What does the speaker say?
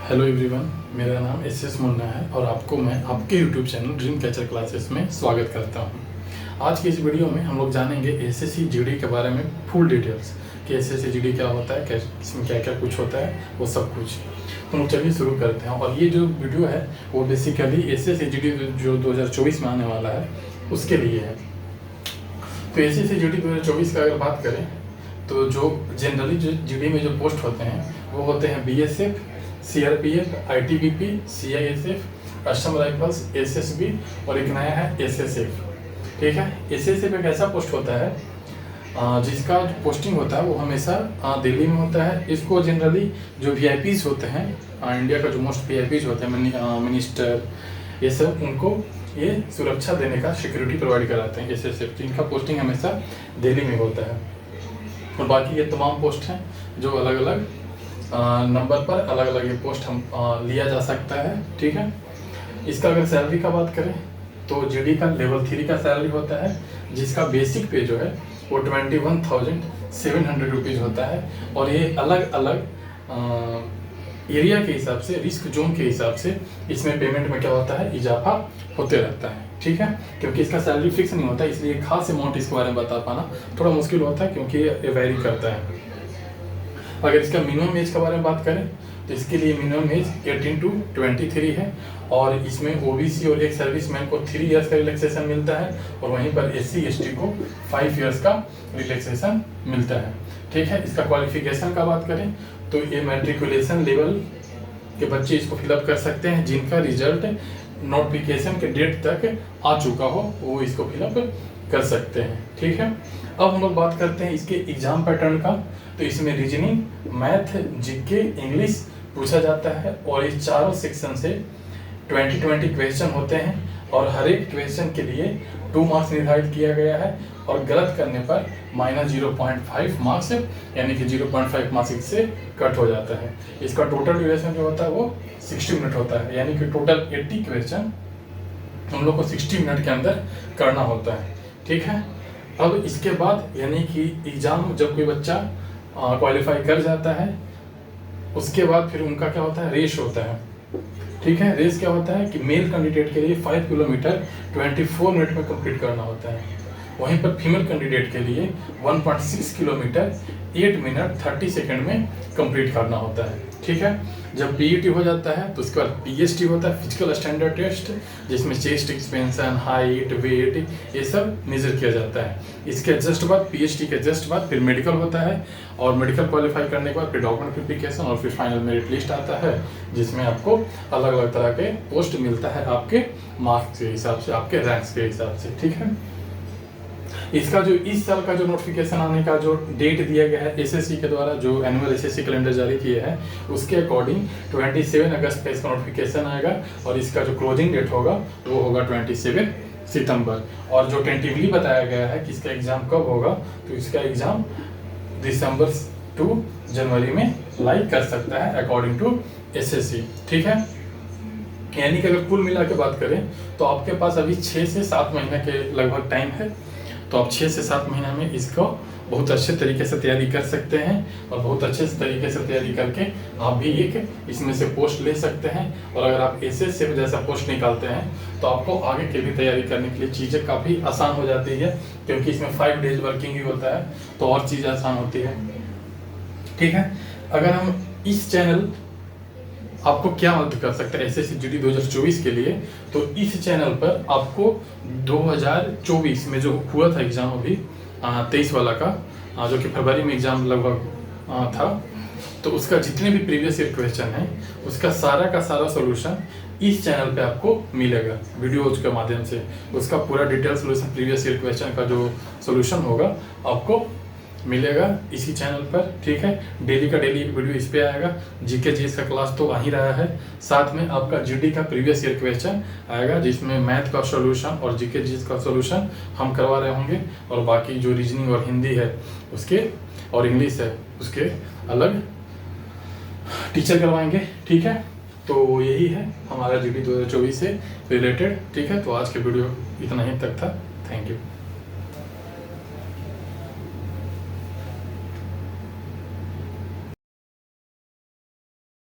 Hello everyone, मेरा नाम S Munna है और आपको मैं आपके YouTube channel dream catcher classes में स्वागत करता हूं। आज की इस वीडियो में हम लोग जानेंगे एसएससी जीडी के बारे में फुल डिटेल्स कि एसएससी जीडी क्या होता है, इसमें क्या क्या कुछ होता है, वो सब कुछ। तो हम चलिए शुरू करते हैं। और ये जो वीडियो है वो बेसिकली एसएससी जीडी जो 2024 में आने वाला है उसके लिए है। तो एसएससी जीडी 2024 का अगर बात करें तो जो जनरली जो जीडी में जो पोस्ट होते हैं वो होते हैं BSF, CRPF, ITBP, CISF, Assam rifles, SSB और एक नया है एसएसएफ। ठीक है, एसएसएफ एक ऐसा पोस्ट होता है जिसका जो पोस्टिंग होता है वो हमेशा दिल्ली में होता है। इसको जनरली जो वीआईपीज होते हैं, इंडिया का जो मोस्ट वीआईपीज होते हैं, मिनिस्टर, ये सब, उनको ये सुरक्षा देने का सिक्योरिटी प्रोवाइड कराते हैं एसएसएफ। जिनका पोस्टिंग हमेशा दिल्ली में होता है। और बाकी ये तमाम पोस्ट हैं जो अलग अलग नंबर पर अलग अलग ये पोस्ट हम लिया जा सकता है। ठीक है, इसका अगर सैलरी का बात करें तो जीडी का लेवल 3 का सैलरी होता है, जिसका बेसिक पे जो है वो 21,700 रुपीज़ होता है। और ये अलग अलग एरिया के हिसाब से, रिस्क जोन के हिसाब से इसमें पेमेंट में क्या होता है, इजाफा होते रहता है। ठीक है, क्योंकि इसका सैलरी फिक्स नहीं होता, इसलिए खास अमाउंट इसके बारे में बता पाना थोड़ा मुश्किल होता है, क्योंकि ये वेरी करता है। अगर इसका मिनिमम एज के बारे में बात करें तो इसके लिए मिनिमम एज 18 to 23 है। और इसमें ओबीसी और एक सर्विसमैन को 3 इयर्स का रिलैक्सेशन मिलता है, और वहीं पर एससी एसटी को 5 इयर्स का रिलैक्सेशन मिलता है। ठीक है, इसका क्वालिफिकेशन का बात करें तो ये मैट्रिकुलेशन लेवल के बच्चे इसको फिलअप कर सकते हैं, जिनका रिजल्ट नोटिफिकेशन के डेट तक आ चुका हो वो इसको फिलअप कर सकते हैं। ठीक है, अब हम लोग बात करते हैं इसके एग्जाम पैटर्न का। तो इसमें रीजनिंग, मैथ, जीके, इंग्लिश पूछा जाता है, और ये चारों सेक्शन से 20 क्वेश्चन होते हैं, और हर एक क्वेश्चन के लिए 2 मार्क्स निर्धारित किया गया है, और गलत करने पर -0.5 मार्क्स यानी कि 0.5 मार्क्स इससे कट हो जाता है। इसका टोटल ड्यूरेशन जो होता है वो 60 मिनट होता है, यानी कि टोटल 80 क्वेश्चन हम लोग को 60 मिनट के अंदर करना होता है। ठीक है, अब इसके बाद यानी कि एग्जाम जब कोई बच्चा क्वालिफाई कर जाता है उसके बाद फिर उनका क्या होता है, रेस होता है। ठीक है, रेस क्या होता है कि मेल कैंडिडेट के लिए 5 किलोमीटर 24 मिनट में कंप्लीट करना होता है, वहीं पर फीमेल कैंडिडेट के लिए 1.6 किलोमीटर 8 मिनट 30 सेकंड में कंप्लीट करना होता है। ठीक है, जब पीईटी हो जाता है तो उसके बाद पीएसटी होता है, फिजिकल स्टैंडर्ड टेस्ट, जिसमें चेस्ट एक्सपेंशन, हाइट, वेट, ये सब मेजर किया जाता है। इसके जस्ट बाद, पीएसटी के जस्ट बाद फिर मेडिकल होता है, और मेडिकल क्वालिफाई करने के बाद फिर डॉक्यूमेंट वेरिफिकेशन, और फिर फाइनल मेरिट लिस्ट आता है, जिसमें आपको अलग अलग तरह के पोस्ट मिलता है आपके मार्क्स के हिसाब से, आपके रैंक्स के हिसाब से। ठीक है, इसका जो इस साल का जो नोटिफिकेशन आने का जो डेट दिया गया है एसएससी के द्वारा, जो एनुअल एसएससी कैलेंडर जारी किया है, उसके अकॉर्डिंग 27 अगस्त का इसका नोटिफिकेशन आएगा, और इसका जो क्लोजिंग डेट होगा वो होगा 27 सितंबर। और जो टेंटिवली बताया गया है कि इसका एग्जाम कब होगा, तो इसका एग्जाम दिसंबर टू जनवरी में लाइक कर सकता है अकॉर्डिंग टू एसएससी। ठीक है, यानी कि अगर कुल मिला के बात करें तो आपके पास अभी 6 से 7 महीने के लगभग टाइम है। तो आप 6 से 7 महीना में इसको बहुत अच्छे तरीके से तैयारी कर सकते हैं, और बहुत अच्छे तरीके से तैयारी करके आप भी एक इसमें से पोस्ट ले सकते हैं। और अगर आप एसएससी जैसा पोस्ट निकालते हैं तो आपको आगे की भी तैयारी करने के लिए चीज़ें काफ़ी आसान हो जाती है, क्योंकि इसमें 5 डेज वर्किंग ही होता है, तो और चीज़ें आसान होती है। ठीक है, अगर हम इस चैनल आपको क्या मदद कर सकता है एसएससी जीडी 2024 के लिए, तो इस चैनल पर आपको 2024 में जो हुआ था एग्जाम अभी 23 वाला का, जो कि फरवरी में एग्जाम लगभग था, तो उसका जितने भी प्रीवियस ईयर क्वेश्चन है उसका सारा का सारा सॉल्यूशन इस चैनल पे आपको मिलेगा वीडियोज के माध्यम से। उसका पूरा detail solution, previous year question का जो सॉल्यूशन होगा आपको मिलेगा इसी चैनल पर। ठीक है, डेली का डेली वीडियो इस पे आएगा। जीके जीएस का क्लास तो आ ही रहा है, साथ में आपका जीडी का प्रीवियस ईयर क्वेश्चन आएगा, जिसमें मैथ का सॉल्यूशन और जीके जीएस का सॉल्यूशन हम करवा रहे होंगे, और बाकी जो रीजनिंग और हिंदी है उसके, और इंग्लिश है उसके अलग टीचर करवाएंगे। ठीक है, तो यही है हमारा जीडी 2024 से रिलेटेड। ठीक है, तो आज के वीडियो इतना ही तक था। Thank you.